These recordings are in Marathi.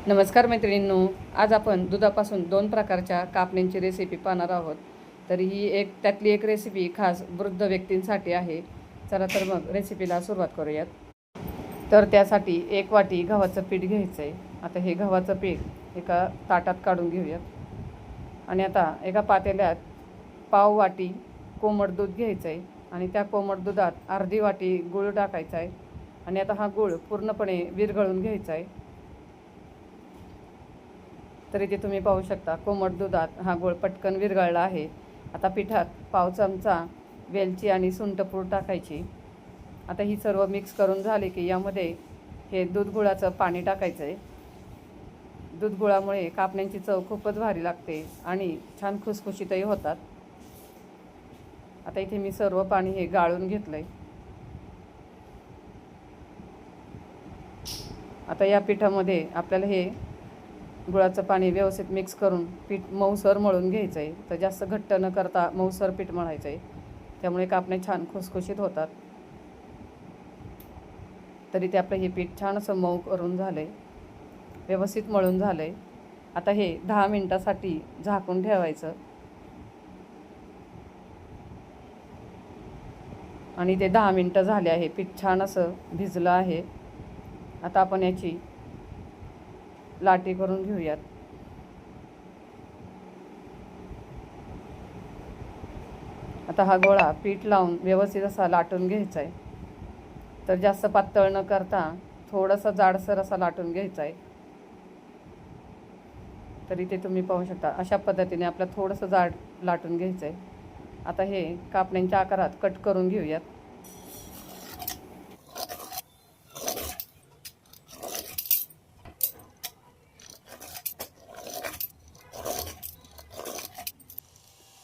नमस्कार मैत्रिणींनो, आज आपण दुधापासून 2 प्रकारच्या कापण्यांची रेसिपी पाहणार आहोत। तर ही त्यातली एक रेसिपी खास वृद्ध व्यक्तींसाठी आहे। चला तर मग रेसिपीला सुरुवात करूयात। तर त्यासाठी 1 वाटी गव्हाचं पीठ घ्यायचं आहे। आता हे गव्हाचं पीठ एका ताटात काढून घेऊयात आणि आता एका पातेल्यात पाव वाटी कोमट दूध घ्यायचं आहे आणि त्या कोमट दुधात अर्धी वाटी गूळ टाकायचा आहे आणि आता हा गूळ पूर्णपणे विरघळून घ्यायचा आहे। तर इथे तुम्ही पाहू शकता कोमट दुधात हा गूळ पटकन विरघळला आहे। आता पिठात पाव चमचा वेलची आणि सुंठपूड टाकायची। आता ही सर्व मिक्स करून झाले की यामध्ये हे दूध गुळाचं पाणी टाकायचं आहे। दूध गुळामुळे कापण्यांची चव खूपच भारी लागते आणि छान खुसखुशीतही होतात। आता इथे मी सर्व पाणी हे गाळून घेतलंय। आता या पिठामध्ये आपल्याला हे गुळाचं पाणी व्यवस्थित मिक्स करून पीठ मऊसर मळून घ्यायचं आहे। तर जास्त घट्ट न करता मऊसर पीठ मळायचं आहे, त्यामुळे कापण्या छान खुसखुशीत होतात। तरी ते आपलं हे पीठ छान असं मऊ करून झालं आहे, व्यवस्थित मळून झालं आहे। आता हे 10 मिनिटासाठी झाकून ठेवायचं आणि ते 10 मिनिटं झाले आहे। पीठ छान असं भिजलं आहे। आता आपण याची लाटी करून घेऊयात। आता हा गोळा पीठ लावून व्यवस्थित असा लाटून घ्यायचा आहे। तर जास्त पातळ न करता थोडासा जाडसर असा लाटून घ्यायचा आहे। तर इथे तुम्ही पाहू शकता अशा पद्धतीने आपल्याला थोडंसं जाड लाटून घ्यायचं आहे। आता हे कापण्यांच्या आकारात कट करून घेऊयात।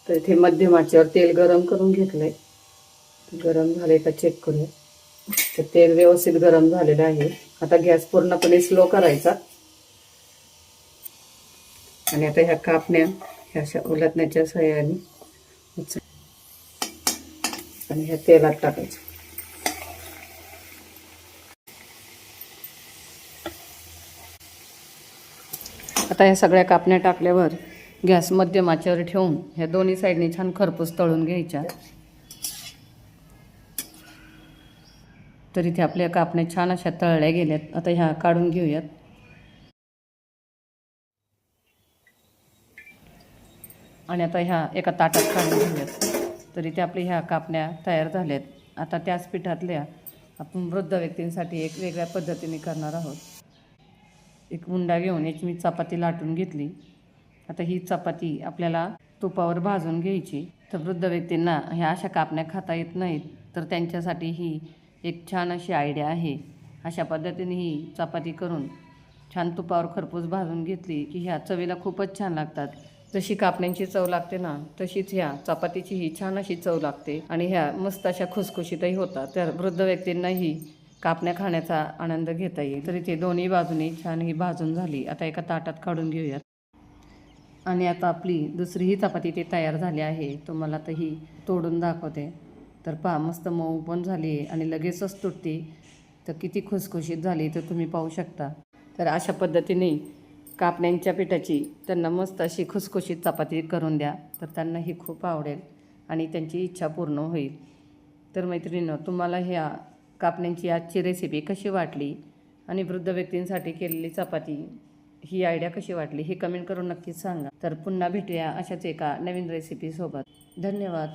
तर इथे मध्यम आचेवर तेल गरम करून घेतलंय। गरम झाले का चेक करूया। तर तेल व्यवस्थित गरम झालेलं आहे। आता गॅस पूर्णपणे स्लो करायचा आणि आता ह्या कापण्या ह्या अशा उलटण्याच्या सहाय्याने आणि ह्या तेलात टाकायचं। आता ह्या सगळ्या कापण्या टाकल्यावर गॅस मध्यम आचेवर ठेवून ह्या दोन्ही साईडनी छान खरपूस तळून घ्यायच्या। तर इथे आपल्या कापण्या छान अशा तळल्या गेल्यात। आता ह्या काढून घेऊयात आणि आता ह्या एका ताटात काढून घेऊयात। तर इथे आपल्या ह्या कापण्या तयार झाल्यात। आता त्याच पिठातल्या आपण वृद्ध व्यक्तींसाठी एक वेगळ्या पद्धतीने करणार आहोत। एक उंडा घेऊन याची मी चपाती लाटून घेतली। आता ही चपाती आपल्याला तुपावर भाजून घ्यायची। तर वृद्ध व्यक्तींना ह्या अशा कापण्या खाता येत नाहीत, तर त्यांच्यासाठी ही एक छान अशी आयडिया आहे। अशा पद्धतीने ही चपाती करून छान तुपावर खरपूस भाजून घेतली की ह्या चवीला खूपच छान लागतात। जशी कापण्यांची चव लागते ना, तशीच ह्या चपातीची ही छान अशी चव लागते आणि ह्या मस्त अशा खुसखुशीतही होतात। तर वृद्ध व्यक्तींनाही कापण्या खाण्याचा आनंद घेता येईल। तर इथे दोन्ही बाजूनी छान ही भाजून झाली। आता एका ताटात काढून घेऊयात आणि आता आपली दुसरी ही चपाती ते तयार झाली आहे। तुम्हाला तर ही तोडून दाखवते। तर पहा मस्त मऊ पण झाली आहे आणि लगेचच तुटते। तर किती खुसखुशीत झाली तर तुम्ही पाहू शकता। तर अशा पद्धतीने कापण्यांच्या पिठाची त्यांना मस्त अशी खुसखुशीत चपाती करून द्या, तर त्यांनाही खूप आवडेल आणि त्यांची इच्छा पूर्ण होईल। तर मैत्रिणींनो, तुम्हाला ह्या कापण्यांची आजची रेसिपी कशी वाटली आणि वृद्ध व्यक्तींसाठी केलेली चपाती ही आयडिया कशी वाटली हे कमेंट करून नक्कीच सांगा। तर पुन्हा भेटूया अशाच एका नवीन रेसिपीसोबत। धन्यवाद।